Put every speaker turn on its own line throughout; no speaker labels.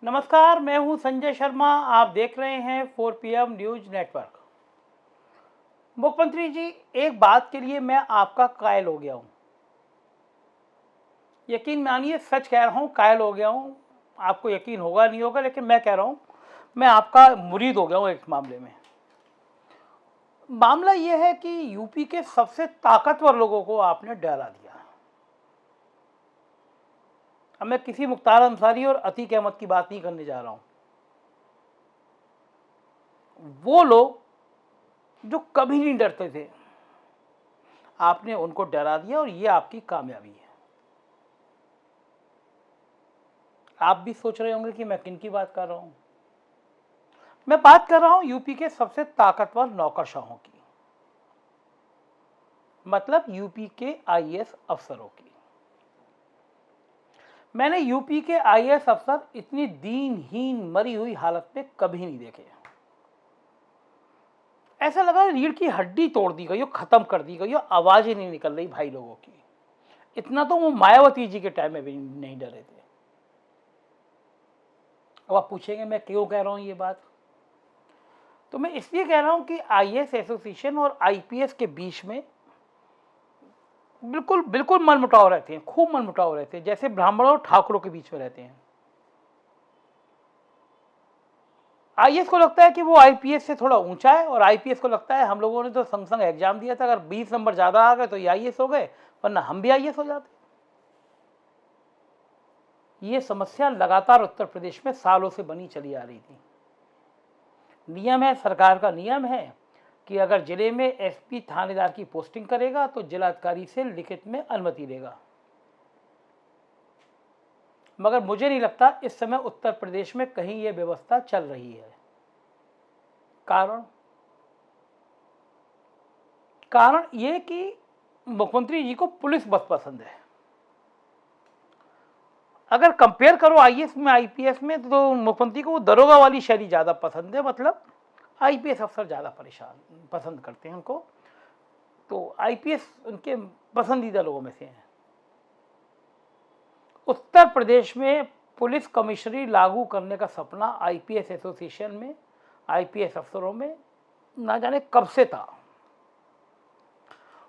नमस्कार, मैं हूं संजय शर्मा। आप देख रहे हैं 4 PM न्यूज नेटवर्क। मुख्यमंत्री जी, एक बात के लिए मैं आपका कायल हो गया हूं। यकीन मानिए, सच कह रहा हूं, कायल हो गया हूं। आपको यकीन होगा नहीं होगा, लेकिन मैं कह रहा हूं, मैं आपका मुरीद हो गया हूं एक मामले में। मामला यह है कि यूपी के सबसे ताकतवर लोगों को आपने डरा दिया। अब मैं किसी मुख्तार अंसारी और अतीक अहमद की बात नहीं करने जा रहा हूं। वो लोग जो कभी नहीं डरते थे, आपने उनको डरा दिया और ये आपकी कामयाबी है। आप भी सोच रहे होंगे कि मैं किन की बात कर रहा हूं। मैं बात कर रहा हूं यूपी के सबसे ताकतवर नौकरशाहों की, मतलब यूपी के आईएएस अफसरों की। मैंने यूपी के आईएएस अफसर इतनी दीनहीन मरी हुई हालत में कभी नहीं देखे। ऐसा लगा रीढ़ की हड्डी तोड़ दी गई हो, खत्म कर दी गई हो, आवाज ही नहीं निकल रही भाई लोगों की। इतना तो वो मायावती जी के टाइम में भी नहीं डरे थे। अब आप पूछेंगे मैं क्यों कह रहा हूं ये बात। तो मैं इसलिए कह रहा हूं कि आईएएस एसोसिएशन और आईपीएस के बीच में बिल्कुल बिल्कुल मनमुटाव रहते हैं, खूब मनमुटाव रहते हैं, जैसे ब्राह्मणों और ठाकुरों के बीच में रहते हैं। आईएएस को लगता है कि वो आईपीएस से थोड़ा ऊंचा है, और आईपीएस को लगता है हम लोगों ने तो संग संग एग्जाम दिया था, अगर 20 नंबर ज्यादा आ गए तो ये आईएएस हो गए, वरना हम भी आईएएस हो जाते। ये समस्या लगातार उत्तर प्रदेश में सालों से बनी चली आ रही थी। नियम है, सरकार का नियम है कि अगर जिले में एसपी थानेदार की पोस्टिंग करेगा तो जिलाधिकारी से लिखित में अनुमति लेगा। मगर मुझे नहीं लगता इस समय उत्तर प्रदेश में कहीं यह व्यवस्था चल रही है। कारण यह कि मुख्यमंत्री जी को पुलिस बहुत पसंद है। अगर कंपेयर करो आईएएस में आईपीएस में, तो मुख्यमंत्री को दरोगा वाली शैली ज्यादा पसंद है, मतलब आईपीएस अफसर ज्यादा पसंद करते हैं उनको। तो आईपीएस उनके पसंदीदा लोगों में से हैं। उत्तर प्रदेश में पुलिस कमिश्नरी लागू करने का सपना आईपीएस एसोसिएशन में, आईपीएस अफसरों में ना जाने कब से था,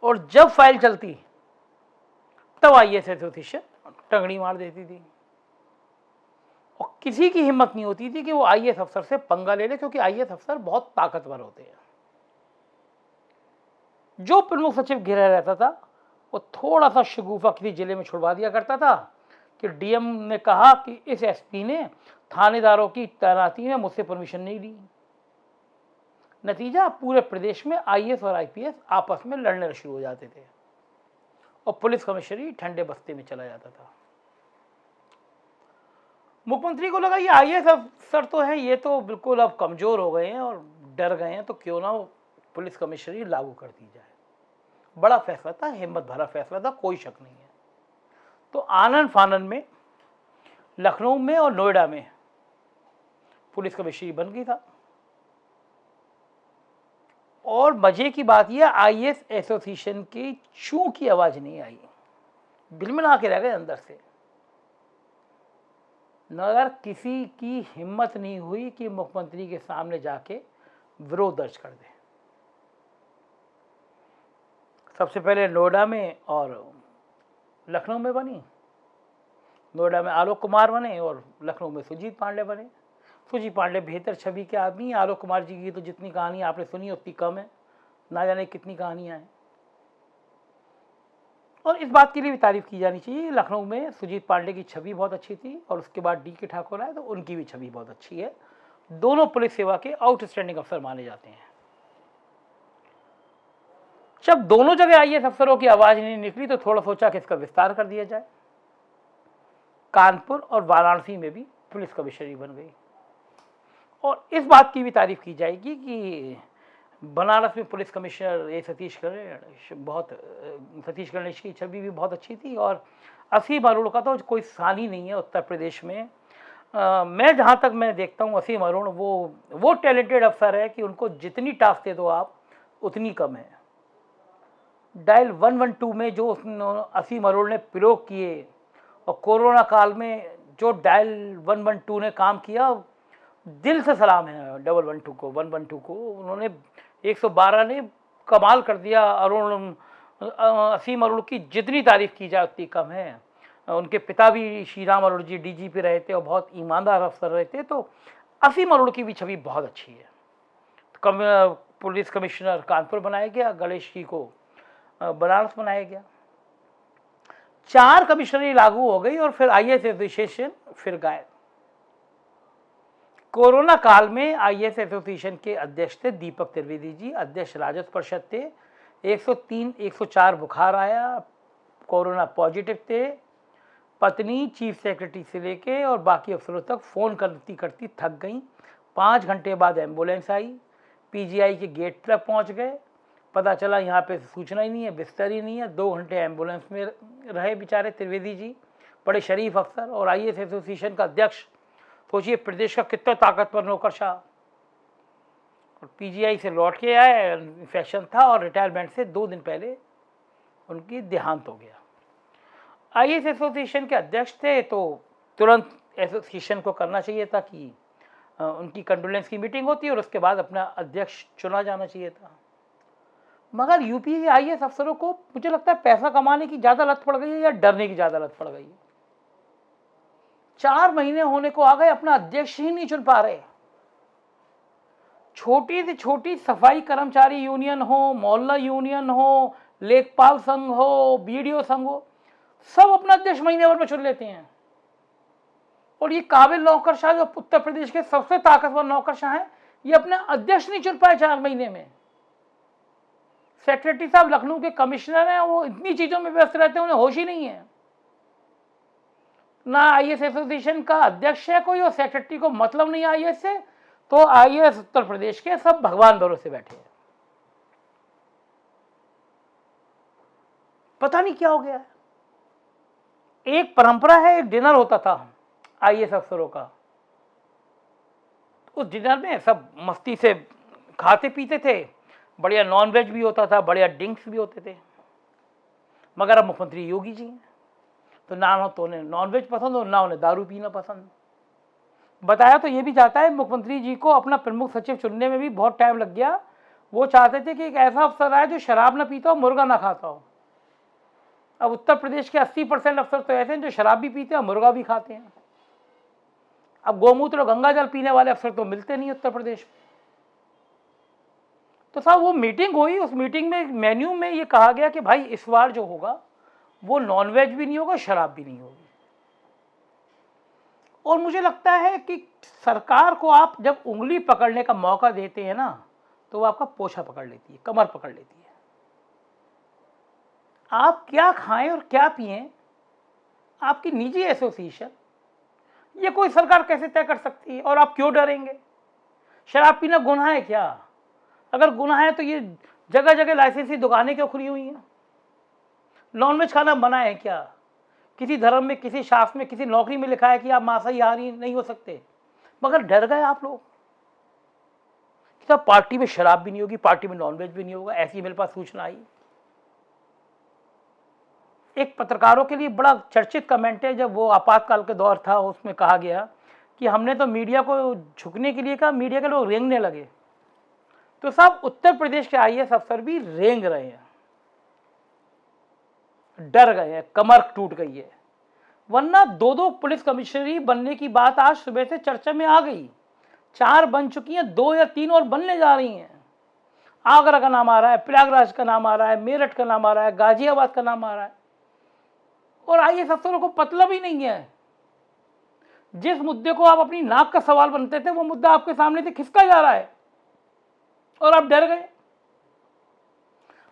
और जब फाइल चलती तब आईएएस एसोसिएशन टंगड़ी मार देती थी, और किसी की हिम्मत नहीं होती थी कि वो आईएएस अफसर से पंगा ले ले, क्योंकि आईएएस अफसर बहुत ताकतवर होते हैं। जो प्रमुख सचिव घिरा रहता था वो थोड़ा सा शगुफा किसी जिले में छुड़वा दिया करता था कि डीएम ने कहा कि इस एसपी ने थानेदारों की तैनाती में मुझसे परमिशन नहीं ली। नतीजा, पूरे प्रदेश में आईएएस और आईपीएस आपस में लड़ने शुरू हो जाते थे, और पुलिस कमिश्नरी ठंडे बस्ते में चला जाता था। मुख्यमंत्री को लगा ये आईएएस अफसर तो है, ये तो बिल्कुल अब कमजोर हो गए हैं और डर गए हैं, तो क्यों ना पुलिस कमिश्नरी लागू कर दी जाए। बड़ा फैसला था, हिम्मत भरा फैसला था, कोई शक नहीं है। तो आनन फानन में लखनऊ में और नोएडा में पुलिस कमिश्नरी बन गई था। और मजे की बात यह, आईएएस एसोसिएशन की चू की आवाज नहीं आई, बिलमिला के रह गए अंदर से। मगर किसी की हिम्मत नहीं हुई कि मुख्यमंत्री के सामने जाके विरोध दर्ज कर दे। सबसे पहले नोएडा में और लखनऊ में बनी। नोएडा में आलोक कुमार बने और लखनऊ में सुजीत पांडे बने। सुजीत पांडे बेहतर छवि के आदमी हैं। आलोक कुमार जी की तो जितनी कहानी आपने सुनी उतनी कम है, ना जाने कितनी कहानियां हैं। और इस बात के लिए भी तारीफ की जानी चाहिए, लखनऊ में सुजीत पांडे की छवि बहुत अच्छी थी, और उसके बाद डी के ठाकुर आए तो उनकी भी छवि बहुत अच्छी है। दोनों पुलिस सेवा के आउटस्टैंडिंग अफसर माने जाते हैं। जब दोनों जगह आईएएस अफसरों की आवाज नहीं निकली तो थोड़ा सोचा कि इसका विस्तार कर दिया जाए। कानपुर और वाराणसी में भी पुलिस कमिश्नरी बन गई। और इस बात की भी तारीफ की जाएगी कि बनारस में पुलिस कमिश्नर सतीश गणेश की छवि भी बहुत अच्छी थी। और असीम अरुण का तो कोई सान ही नहीं है उत्तर प्रदेश में। मैं जहाँ तक मैं देखता हूँ, असीम अरुण वो टैलेंटेड अफसर है कि उनको जितनी टास्क दे दो आप उतनी कम है। डायल 112 में जो असीम अरुण ने प्रयोग किए, और कोरोना काल में जो डायल 112 ने काम किया, दिल से सलाम है 112 को, 112 को। उन्होंने 112 ने कमाल कर दिया। असीम अरुण की जितनी तारीफ की जाए उतनी कम है। उनके पिता भी श्री राम अरुण जी डीजीपी रहे थे और बहुत ईमानदार अफसर रहे थे, तो असीम अरुण की भी छवि बहुत अच्छी है। पुलिस कमिश्नर कानपुर बनाया गया, गणेश जी को बनारस बनाया गया। 4 कमिश्नरी लागू हो गई और फिर आईएएस एसोसिएशन फिर गायब। कोरोना काल में आईएएस एसोसिएशन के अध्यक्ष थे दीपक त्रिवेदी जी, अध्यक्ष राजस्व परिषद थे। 103 104 बुखार आया, कोरोना पॉजिटिव थे। पत्नी चीफ सेक्रेटरी से लेके और बाकी अफसरों तक फ़ोन करती करती थक गई। 5 घंटे बाद एम्बुलेंस आई, पीजीआई के गेट तक पहुंच गए। पता चला यहाँ पे सूचना ही नहीं है, बिस्तर ही नहीं है। 2 घंटे एम्बुलेंस में रहे बेचारे त्रिवेदी जी, बड़े शरीफ अफसर और आईएएस एसोसिएशन का अध्यक्ष। सोचिए प्रदेश का कितना ताकतवर नौकरशाह। और पीजीआई से लौट के आए, इन्फेक्शन था और रिटायरमेंट से 2 दिन पहले उनकी देहांत हो गया। आईएएस एसोसिएशन के अध्यक्ष थे तो तुरंत एसोसिएशन को करना चाहिए था कि उनकी कंडोलेंस की मीटिंग होती है और उसके बाद अपना अध्यक्ष चुना जाना चाहिए था। मगर यूपी के आईएएस अफसरों को मुझे लगता है पैसा कमाने की ज़्यादा लत पड़ गई है या डरने की ज़्यादा लत पड़ गई है। 4 महीने होने को आ गए, अपना अध्यक्ष ही नहीं चुन पा रहे। छोटी से छोटी सफाई कर्मचारी यूनियन हो, मोहल्ला यूनियन हो, लेखपाल संघ हो, बीडीओ संघ हो, सब अपना अध्यक्ष महीने भर में चुन लेते हैं। और ये काबिल नौकरशाह जो उत्तर प्रदेश के सबसे ताकतवर नौकरशाह हैं, ये अपने अध्यक्ष नहीं चुन पाए 4 महीने में। सेक्रेटरी साहब लखनऊ के कमिश्नर हैं, वो इतनी चीजों में व्यस्त रहते हैं, उन्हें होश ही नहीं है। ना आईएएस एसोसिएशन का अध्यक्ष है कोई और सेक्रेटरी को मतलब नहीं आईएएस से, तो आईएएस उत्तर प्रदेश के सब भगवान भरोसे बैठे हैं। पता नहीं क्या हो गया है। एक परंपरा है, एक डिनर होता था आईएएस अफसरों का। उस डिनर में सब मस्ती से खाते पीते थे, बढ़िया नॉनवेज भी होता था, बढ़िया ड्रिंक्स भी होते थे। मगर अब मुख्यमंत्री योगी जी हैं, तो ना तो उन्हें नॉनवेज पसंद और ना उन्हें दारू पीना पसंद। बताया तो ये भी जाता है मुख्यमंत्री जी को अपना प्रमुख सचिव चुनने में भी बहुत टाइम लग गया। वो चाहते थे कि एक ऐसा अफसर आए जो शराब ना पीता हो, मुर्गा ना खाता हो। अब उत्तर प्रदेश के 80% अफसर तो ऐसे हैं जो शराब भी पीते हैं, मुर्गा भी खाते हैं। अब गोमूत्र और गंगा जल पीने वाले अफसर तो मिलते नहीं उत्तर प्रदेश में। तो साहब वो मीटिंग हुई, उस मीटिंग में मेन्यू में ये कहा गया कि भाई इस बार जो होगा वो नॉनवेज भी नहीं होगा, शराब भी नहीं होगी। और मुझे लगता है कि सरकार को आप जब उंगली पकड़ने का मौका देते हैं ना, तो वो आपका पोछा पकड़ लेती है, कमर पकड़ लेती है। आप क्या खाएं और क्या पिएं, आपकी निजी एसोसिएशन, ये कोई सरकार कैसे तय कर सकती है? और आप क्यों डरेंगे? शराब पीना गुनाह है क्या? अगर गुनाह है तो ये जगह जगह लाइसेंसी दुकानें क्यों खुली हुई हैं? नॉनवेज खाना मना है क्या? किसी धर्म में, किसी शास्त्र में, किसी नौकरी में लिखा है कि आप मांसाहारी नहीं हो सकते, मगर डर गए आप लोग। पार्टी में शराब भी नहीं होगी, पार्टी में नॉनवेज भी नहीं होगा, ऐसी मेरे पास सूचना आई। एक पत्रकारों के लिए बड़ा चर्चित कमेंट है, जब वो आपातकाल के दौर था उसमें कहा गया कि हमने तो मीडिया को झुकने के लिए कहा, मीडिया के लोग रेंगने लगे। तो साहब उत्तर प्रदेश के आईएएस अफसर भी रेंग रहे हैं, डर गए हैं, कमर टूट गई है। वरना 2-2 पुलिस कमिश्नरी बनने की बात आज सुबह से चर्चा में आ गई। 4 बन चुकी हैं, 2 या 3 और बनने जा रही हैं। आगरा का नाम आ रहा है, प्रयागराज का नाम आ रहा है, मेरठ का नाम आ रहा है, गाजियाबाद का नाम आ रहा है। और आईएएस अफसरों को मतलब ही नहीं है। जिस मुद्दे को आप अपनी नाक का सवाल बनते थे, वो मुद्दा आपके सामने से खिसका जा रहा है और आप डर गए।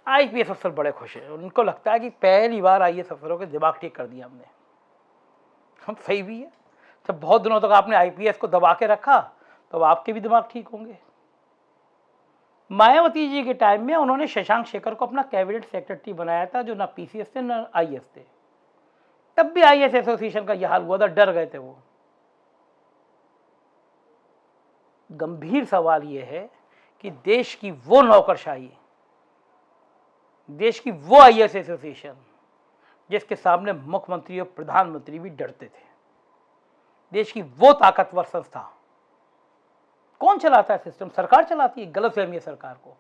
आईपीएस अफसर बड़े खुश हैं, उनको लगता है कि पहली बार आईएएस अफसरों के दिमाग ठीक कर दिया हमने। हम सही भी है, जब बहुत दिनों तक आपने आईपीएस को दबा के रखा तो आपके भी दिमाग ठीक होंगे। मायावती जी के टाइम में उन्होंने शशांक शेखर को अपना कैबिनेट सेक्रेटरी बनाया था, जो ना पीसीएस थे ना आईएएस थे। तब भी आईएएस एसोसिएशन का यह हाल हुआ था, डर गए थे वो। गंभीर सवाल यह है कि देश की वो नौकरशाही, देश की वो आईएएस एसोसिएशन जिसके सामने मुख्यमंत्री और प्रधानमंत्री भी डरते थे, देश की वो ताकतवर संस्था। कौन चलाता है सिस्टम? सरकार चलाती है। गलतफहमी है सरकार को,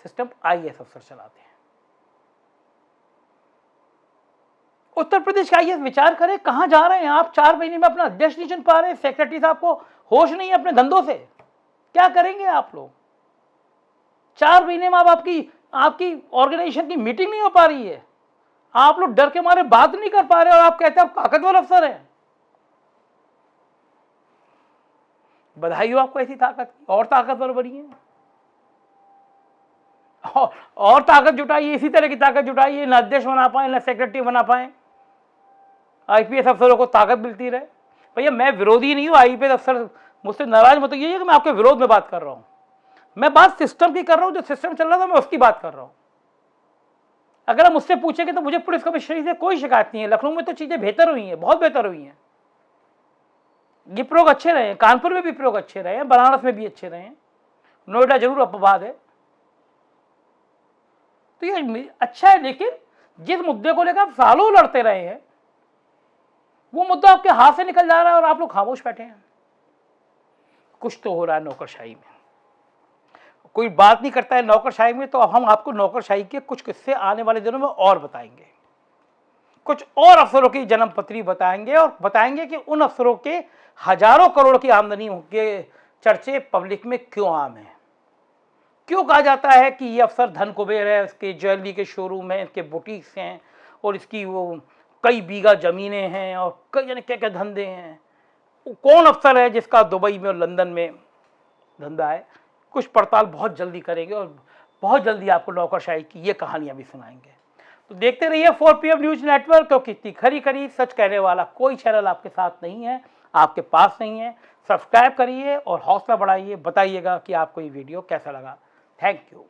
सिस्टम आईएएस अफसर चलाते हैं। उत्तर प्रदेश का आईएएस विचार करे कहां जा रहे हैं आप। 4 महीने में अपना अध्यक्ष नहीं चुन पा रहे, सेक्रेटरी साहब को होश नहीं है अपने धंधों से, क्या करेंगे आप लोग? 4 महीने में आपकी ऑर्गेनाइजेशन की मीटिंग नहीं हो पा रही है, आप लोग डर के मारे बात नहीं कर पा रहे और आप कहते हैं आप ताकतवर अफसर हैं। बधाई हो आपको ऐसी ताकत की, और ताकतवर बनिए और ताकत जुटाइए, इसी तरह की ताकत जुटाइए, ना अध्यक्ष बना पाए ना सेक्रेटरी बना पाए, आईपीएस अफसरों को ताकत मिलती रहे। भैया मैं विरोधी नहीं हूं, आईपीएस अफसर मुझसे नाराज मत होइए कि मैं आपके विरोध में बात कर रहा हूं, मैं बात सिस्टम की कर रहा हूं, जो सिस्टम चल रहा था मैं उसकी बात कर रहा हूं। अगर आप मुझसे पूछेंगे तो मुझे पुलिस कमिश्नरी से कोई शिकायत नहीं है, लखनऊ में तो चीजें बेहतर हुई हैं, बहुत बेहतर हुई हैं, ये प्रयोग अच्छे रहे हैं, कानपुर में भी प्रयोग अच्छे रहे हैं, बनारस में भी अच्छे रहे हैं, नोएडा जरूर अपवाद है। तो ये अच्छा है, लेकिन जिस मुद्दे को लेकर आप सालों लड़ते रहे हैं वो मुद्दा आपके हाथ से निकल जा रहा है और आप लोग खामोश बैठे हैं। कुछ तो हो रहा है नौकरशाही में, कोई बात नहीं करता है नौकरशाही में। तो अब हम आपको नौकरशाही के कुछ किस्से आने वाले दिनों में और बताएंगे, कुछ और अफसरों की जन्मपत्री बताएंगे और बताएंगे कि उन अफसरों के हजारों करोड़ की आमदनी के चर्चे पब्लिक में क्यों आम है, क्यों कहा जाता है कि ये अफसर धन कुबेर है, इसके ज्वेलरी के शोरूम हैं, इसके बुटीक्स हैं और इसकी वो कई बीघा जमीनें हैं और कई जाने क्या क्या धंधे हैं। कौन अफसर है जिसका दुबई में और लंदन में धंधा है? कुछ पड़ताल बहुत जल्दी करेंगे और बहुत जल्दी आपको नौकरशाही की ये कहानियां भी सुनाएंगे। तो देखते रहिए 4 PM न्यूज नेटवर्क, क्योंकि इतनी खरी खरी सच कहने वाला कोई चैनल आपके साथ नहीं है, आपके पास नहीं है। सब्सक्राइब करिए और हौसला बढ़ाइए, बताइएगा कि आपको ये वीडियो कैसा लगा। Thank you.